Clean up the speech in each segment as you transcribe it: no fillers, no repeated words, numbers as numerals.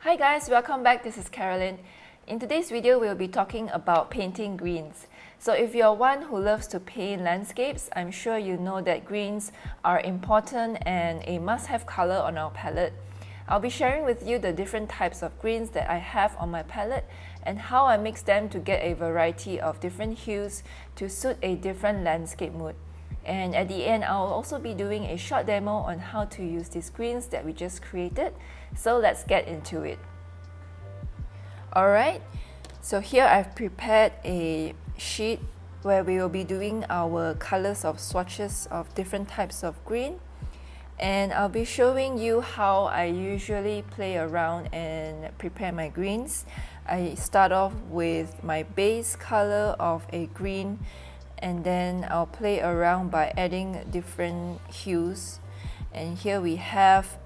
Hi guys, welcome back. This is Kerrilyn. In today's video, we'll be talking about painting greens. So if you're one who loves to paint landscapes, I'm sure you know that greens are important and a must-have color on our palette. I'll be sharing with you the different types of greens that I have on my palette and how I mix them to get a variety of different hues to suit a different landscape mood. And at the end, I'll also be doing a short demo on how to use these greens that we just created. So let's get into it. Alright, so here I've prepared a sheet where we will be doing our colors of swatches of different types of green. And I'll be showing you how I usually play around and prepare my greens. I start off with my base color of a green, and then I'll play around by adding different hues. And here we have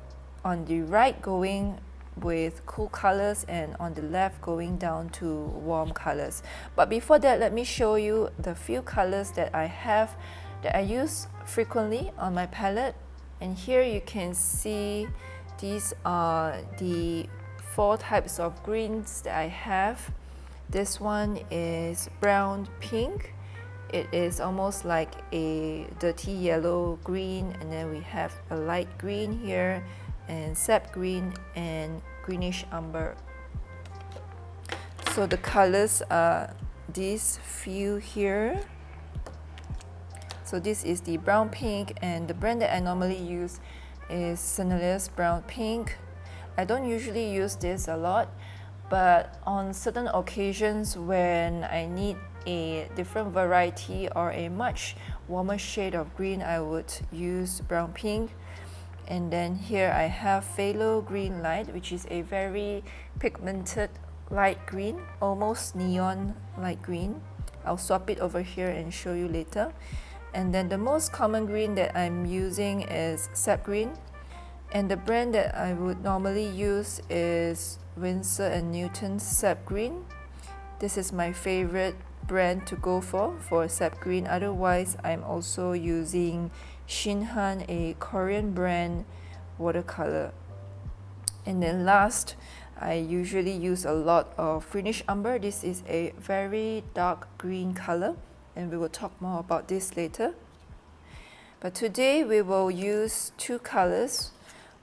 on the right going with cool colors and on the left going down to warm colors. But before that, let me show you the few colors that I have that I use frequently on my palette. And here you can see these are the 4 types of greens that I have. This one is brown pink. It is almost like a dirty yellow green, and then we have a light green here, and sap green and greenish umber. So the colors are these few here. So this is the brown pink, and the brand that I normally use is Senneliers Brown Pink. I don't usually use this a lot, but on certain occasions when I need a different variety or a much warmer shade of green, I would use brown pink. And then here I have Phthalo Green Light, which is a very pigmented light green, almost neon light green. I'll swap it over here and show you later. And then the most common green that I'm using is sap green. And the brand that I would normally use is Winsor & Newton's Sap Green. This is my favorite brand to go for sap green. Otherwise, I'm also using Shinhan, a Korean brand, Watercolor. And then last, I usually use a lot of greenish umber. This is a very dark green color, and we will talk more about this later. But today we will use 2 colors,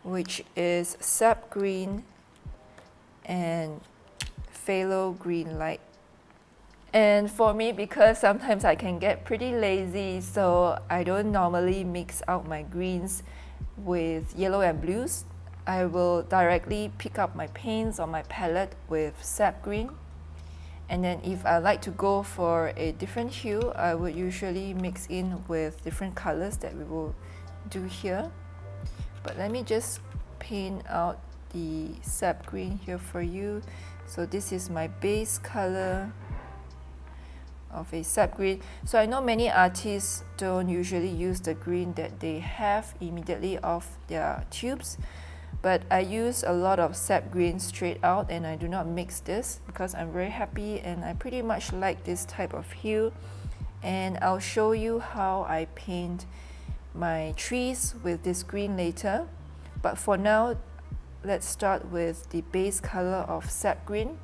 which is sap green and phthalo green light. And for me, because sometimes I can get pretty lazy, so I don't normally mix out my greens with yellow and blues. I will directly pick up my paints on my palette with sap green. And then if I like to go for a different hue, I would usually mix in with different colors that we will do here. But let me just paint out the sap green here for you. So this is my base color of a sap green. So I know many artists don't usually use the green that they have immediately off their tubes, but I use a lot of sap green straight out, and I do not mix this because I'm very happy and I pretty much like this type of hue. And I'll show you how I paint my trees with this green later. But for now, let's start with the base color of sap green.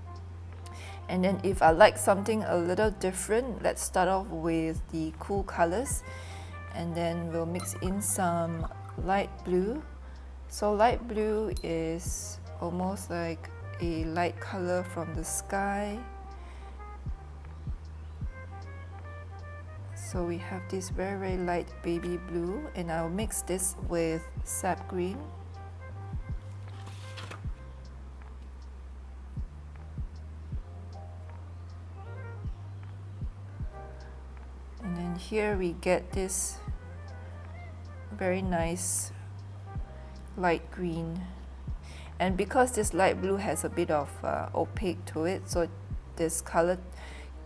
And then if I like something a little different, let's start off with the cool colors, and then we'll mix in some light blue. So light blue is almost like a light color from the sky. So we have this very, very light baby blue, and I'll mix this with sap green. And then here we get this very nice light green. And because this light blue has a bit of opaque to it, so this color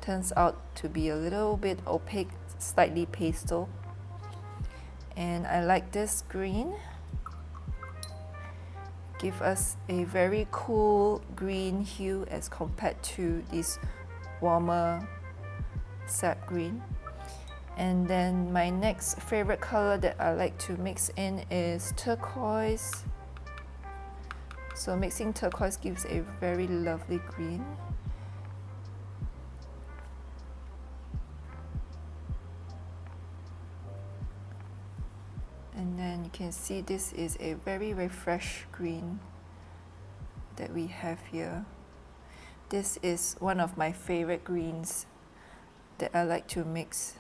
turns out to be a little bit opaque, slightly pastel. And I like this green. Give us a very cool green hue as compared to this warmer sap green. And then my next favorite color that I like to mix in is turquoise. So mixing turquoise gives a very lovely green. And then you can see this is a very, very fresh green that we have here. This is one of my favorite greens that I like to mix.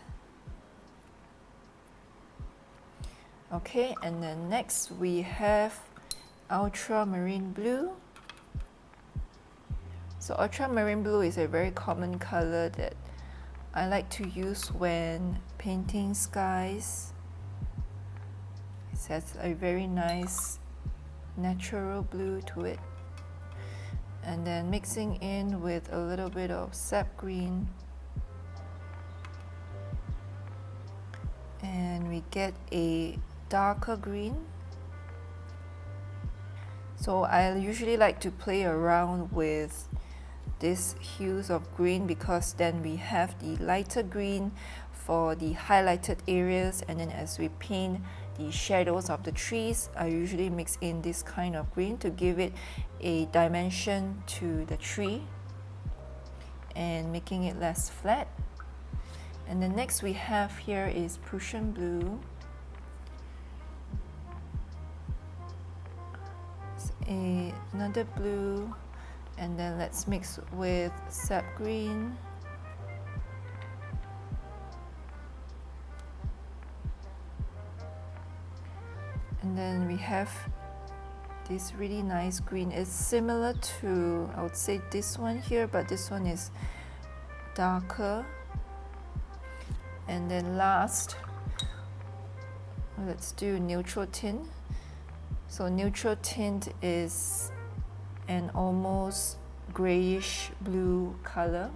Okay, and then next we have ultramarine blue. So ultramarine blue is a very common color that I like to use when painting skies. It has a very nice natural blue to it. And then mixing in with a little bit of sap green. And we get a darker green. So I usually like to play around with these hues of green because then we have the lighter green for the highlighted areas, and then as we paint the shadows of the trees, I usually mix in this kind of green to give it a dimension to the tree and making it less flat. And the next we have here is Prussian blue. Another blue, and then let's mix with sap green. And then we have this really nice green. It's similar to, I would say, this one here, but this one is darker. And then last, let's do neutral tint. So neutral tint is an almost grayish blue color,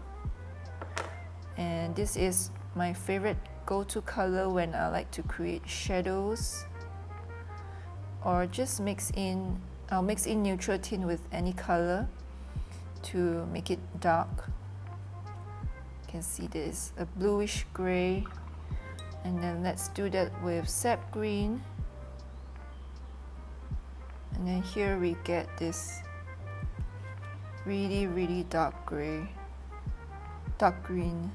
and this is my favorite go-to color when I like to create shadows or just I'll mix in neutral tint with any color to make it dark. You can see this, a bluish gray, and then let's do that with sap green. And then here we get this really, really dark gray, dark green.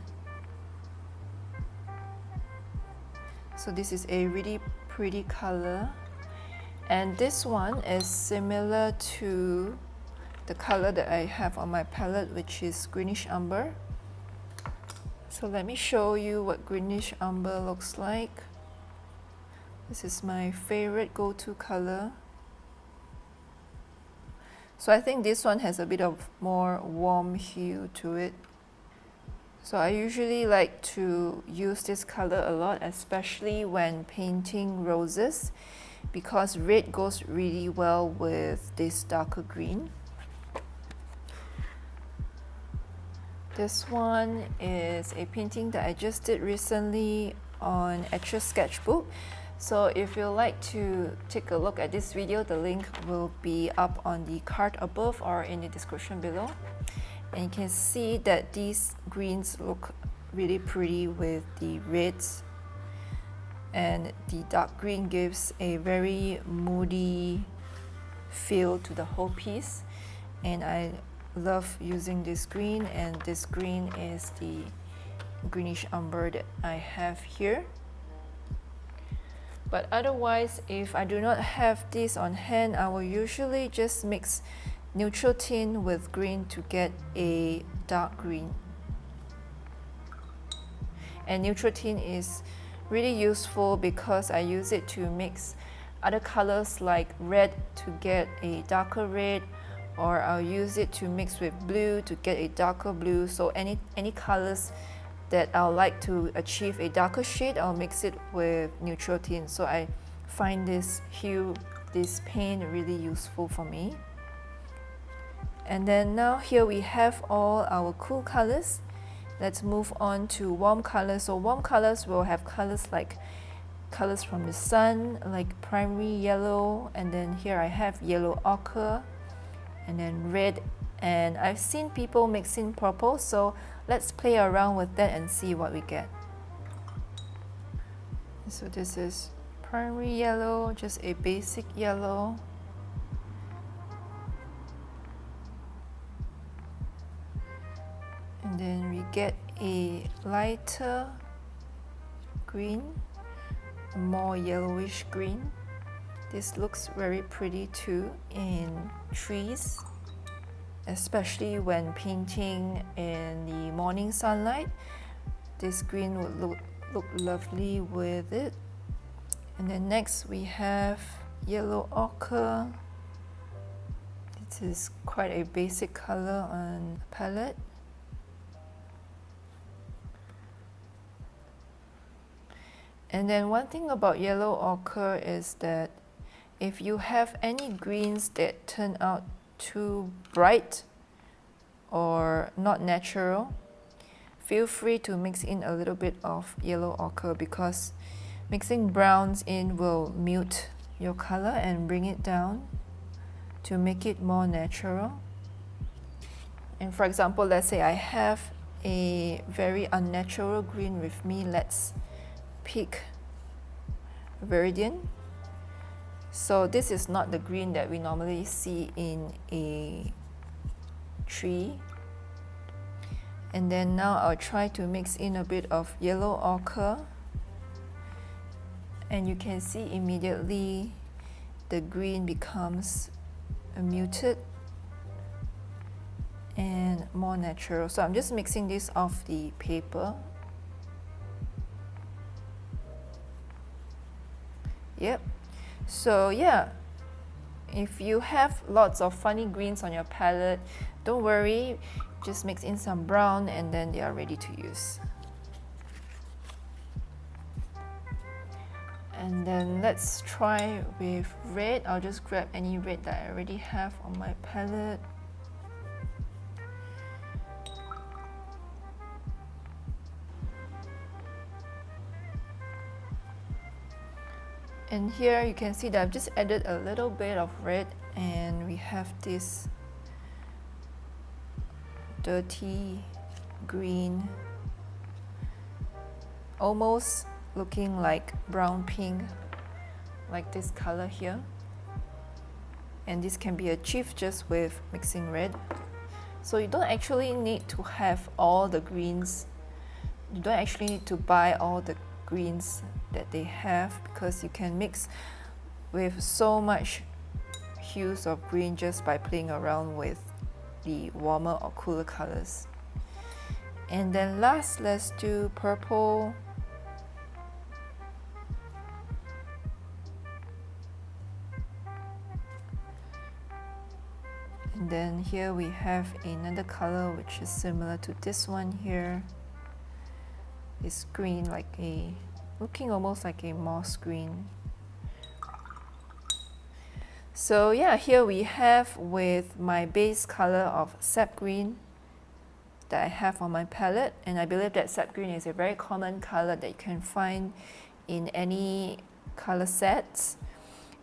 So this is a really pretty color. And this one is similar to the color that I have on my palette, which is greenish umber. So let me show you what greenish umber looks like. This is my favorite go-to color. So I think this one has a bit of more warm hue to it. So I usually like to use this color a lot, especially when painting roses, because red goes really well with this darker green. This one is a painting that I just did recently on Etcher Sketchbook. So if you'd like to take a look at this video, the link will be up on the card above or in the description below. And you can see that these greens look really pretty with the reds, and the dark green gives a very moody feel to the whole piece. And I love using this green, and this green is the greenish umber that I have here. But otherwise, if I do not have this on hand, I will usually just mix neutral tint with green to get a dark green. And neutral tint is really useful because I use it to mix other colors like red to get a darker red, or I'll use it to mix with blue to get a darker blue. So any colors that I'll like to achieve a darker shade, I'll mix it with neutral tint. So I find this hue, this paint really useful for me. And then now here we have all our cool colors. Let's move on to warm colors. So warm colors will have colors like colors from the sun, like primary yellow, and then here I have yellow ochre, and then red, and I've seen people mixing purple, so let's play around with that and see what we get. So this is primary yellow, just a basic yellow. And then we get a lighter green, a more yellowish green. This looks very pretty too in trees, especially when painting in the morning sunlight. This green would look lovely with it. And then next we have yellow ochre. This is quite a basic color on the palette. And then one thing about yellow ochre is that if you have any greens that turn out too bright or not natural, feel free to mix in a little bit of yellow ochre, because mixing browns in will mute your color and bring it down to make it more natural. And for example, let's say I have a very unnatural green with me. Let's pick Viridian. So this is not the green that we normally see in a tree. And then now I'll try to mix in a bit of yellow ochre, and you can see immediately the green becomes muted and more natural. So I'm just mixing this off the paper. Yep. So yeah, if you have lots of funny greens on your palette, don't worry, just mix in some brown and then they are ready to use. And then let's try with red. I'll just grab any red that I already have on my palette. And here you can see that I've just added a little bit of red, and we have this dirty green, almost looking like brown pink, like this color here. And this can be achieved just with mixing red. So you don't actually need to have all the greens. You don't actually need to buy all the greens that they have, because you can mix with so much hues of green just by playing around with the warmer or cooler colors. And then last, let's do purple. And then here we have another color which is similar to this one here. It's green, like a looking almost like a moss green. So yeah, here we have with my base color of sap green that I have on my palette, and I believe that sap green is a very common color that you can find in any color sets.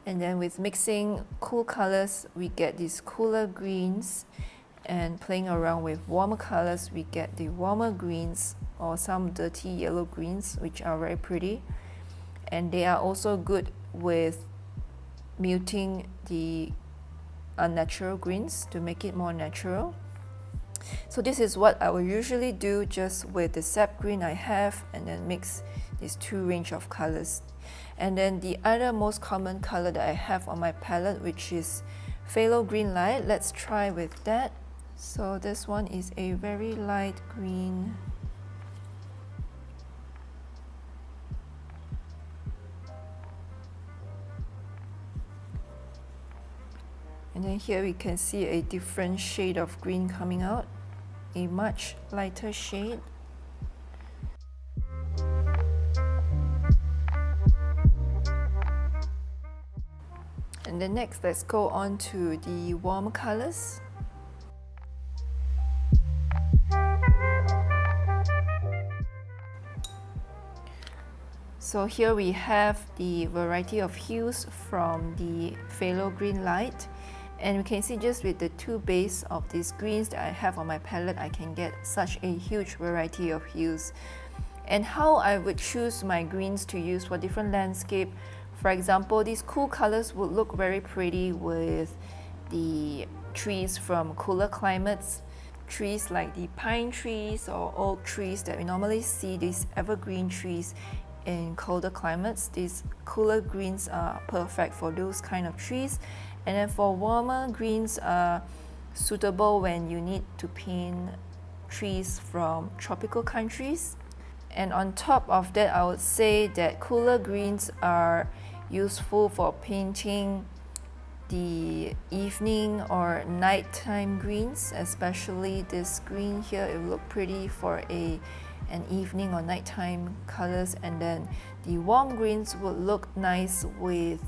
And then with mixing cool colors, we get these cooler greens, and playing around with warmer colors, we get the warmer greens or some dirty yellow greens, which are very pretty. And they are also good with muting the unnatural greens to make it more natural. So this is what I will usually do just with the sap green I have, and then mix these two range of colors. And then the other most common color that I have on my palette, which is phthalo green light. Let's try with that. So this one is a very light green. And then here we can see a different shade of green coming out, a much lighter shade. And then next, let's go on to the warm colors. So here we have the variety of hues from the phthalo green light. And we can see just with the two base of these greens that I have on my palette, I can get such a huge variety of hues. And how I would choose my greens to use for different landscape. For example, these cool colors would look very pretty with the trees from cooler climates. trees like the pine trees or oak trees that we normally see, these evergreen trees in colder climates. These cooler greens are perfect for those kind of trees. And then for warmer greens are suitable when you need to paint trees from tropical countries. And on top of that, I would say that cooler greens are useful for painting the evening or nighttime greens, especially this green here. It will look pretty for an evening or nighttime colors. And then the warm greens would look nice with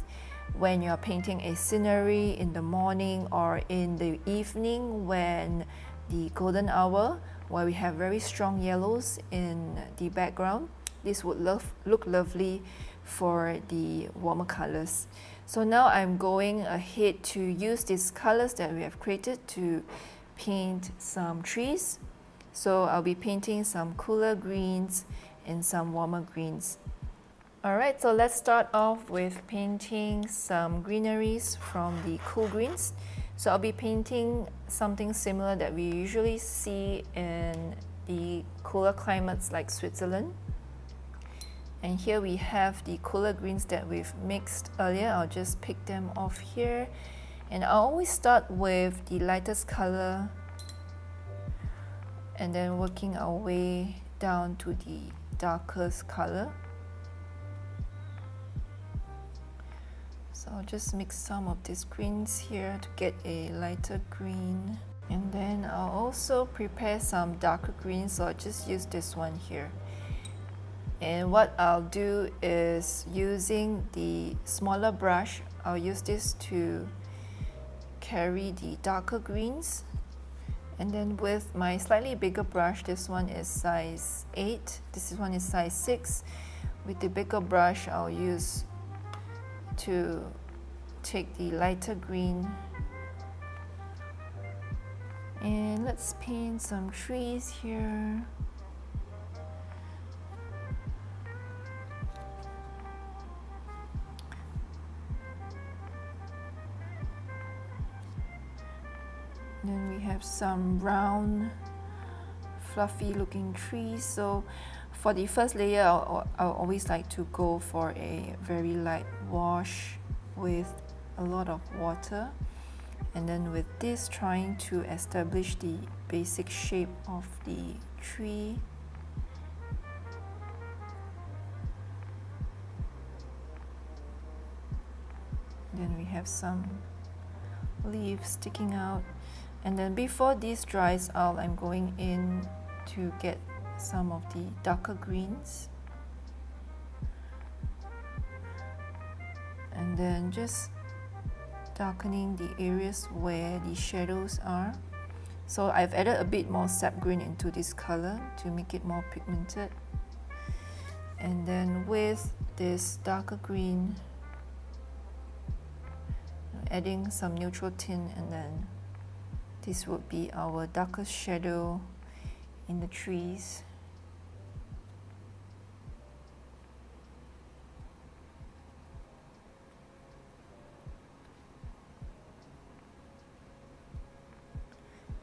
when you're painting a scenery in the morning or in the evening when the golden hour, where we have very strong yellows in the background. This would look lovely for the warmer colors. So now I'm going ahead to use these colors that we have created to paint some trees. So I'll be painting some cooler greens and some warmer greens. Alright, so let's start off with painting some greeneries from the cool greens. So I'll be painting something similar that we usually see in the cooler climates like Switzerland. And here we have the cooler greens that we've mixed earlier. I'll just pick them off here. And I always start with the lightest color and then working our way down to the darkest color. So I'll just mix some of these greens here to get a lighter green. And then I'll also prepare some darker greens, so I'll just use this one here. And what I'll do is, using the smaller brush, I'll use this to carry the darker greens. And then with my slightly bigger brush, this one is size 8, this one is size 6. With the bigger brush, I'll use to take the lighter green. And let's paint some trees here. Then we have some brown, fluffy looking trees. So for the first layer, I'll always like to go for a very light wash with a lot of water. And then with this, trying to establish the basic shape of the tree. Then we have some leaves sticking out. And then before this dries out, I'm going in to get some of the darker greens. And then just darkening the areas where the shadows are. So I've added a bit more sap green into this color to make it more pigmented. And then with this darker green, adding some neutral tint, and then this would be our darkest shadow in the trees.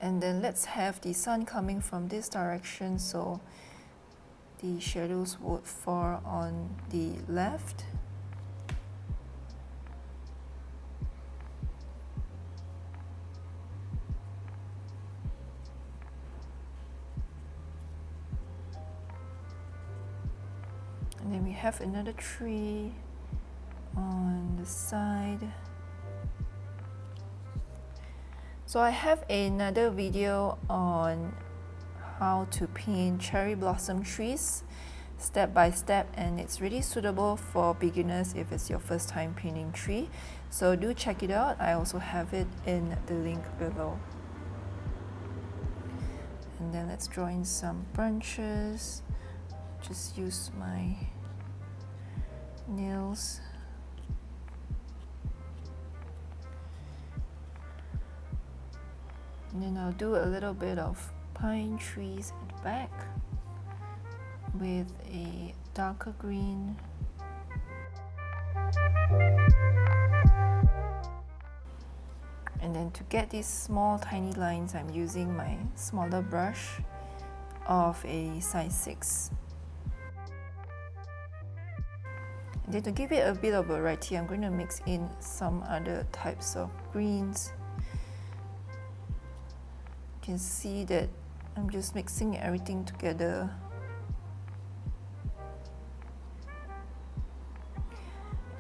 And then let's have the sun coming from this direction, so the shadows would fall on the left. And then we have another tree on the side. So I have another video on how to paint cherry blossom trees step by step, and it's really suitable for beginners if it's your first time painting tree. So do check it out. I also have it in the link below. And then let's draw in some branches. Just use my nails. And then I'll do a little bit of pine trees at the back with a darker green. And then to get these small tiny lines, I'm using my smaller brush of a size 6. And then to give it a bit of variety, I'm going to mix in some other types of greens. You can see that I'm just mixing everything together.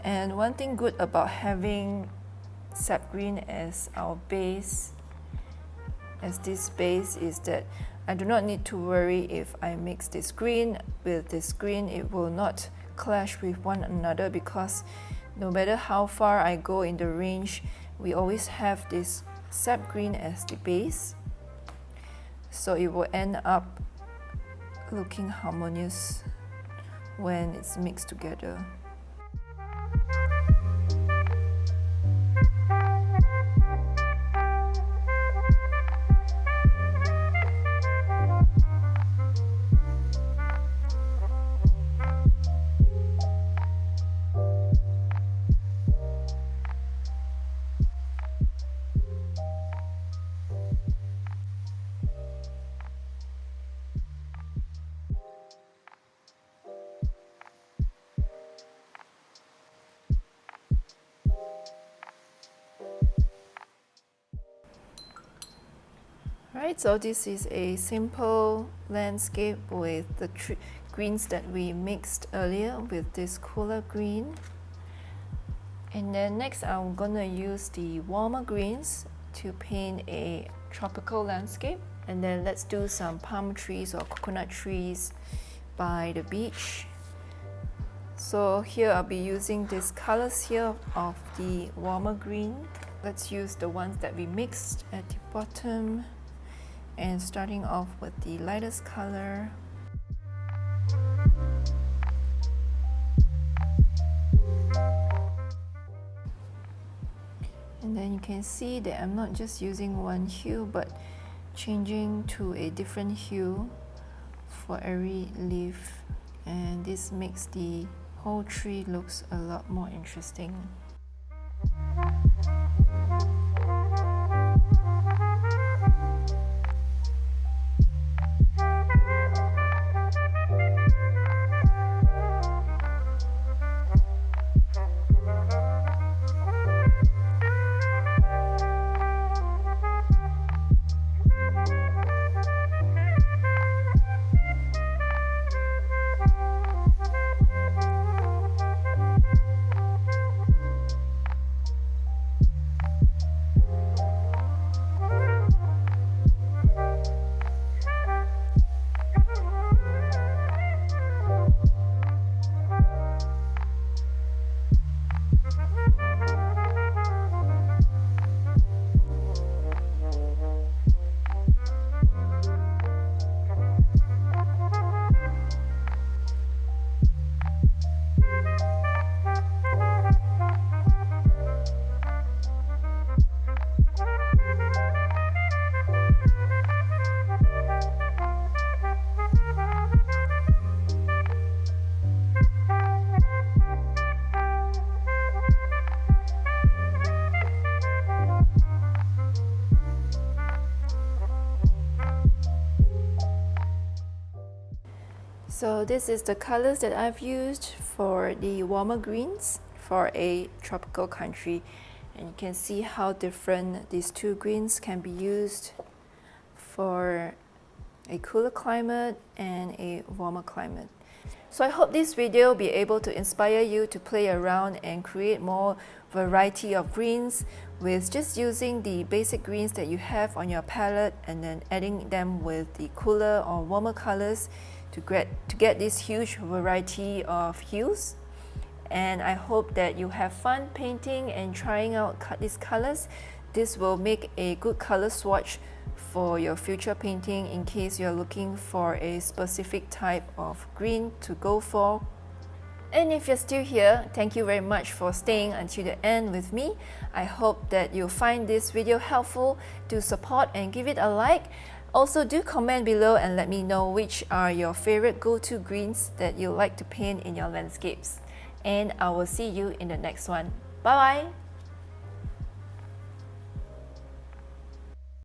And one thing good about having sap green as our base, as this base, is that I do not need to worry if I mix this green with this green, it will not clash with one another, because no matter how far I go in the range, we always have this sap green as the base. So it will end up looking harmonious when it's mixed together. Right, so this is a simple landscape with the greens that we mixed earlier with this cooler green. And then next I'm gonna use the warmer greens to paint a tropical landscape. And then let's do some palm trees or coconut trees by the beach. So here I'll be using these colors here of the warmer green. Let's use the ones that we mixed at the bottom. And starting off with the lightest color. And then you can see that I'm not just using one hue, but changing to a different hue for every leaf. And this makes the whole tree looks a lot more interesting. So this is the colors that I've used for the warmer greens for a tropical country, and you can see how different these two greens can be used for a cooler climate and a warmer climate. So I hope this video will be able to inspire you to play around and create more variety of greens with just using the basic greens that you have on your palette and then adding them with the cooler or warmer colors to get this huge variety of hues. And I hope that you have fun painting and trying out these colors. This will make a good color swatch for your future painting in case you're looking for a specific type of green to go for. And if you're still here, thank you very much for staying until the end with me. I hope that you'll find this video helpful. Do support and give it a like. Also, do comment below and let me know which are your favorite go-to greens that you like to paint in your landscapes. And I will see you in the next one. Bye bye!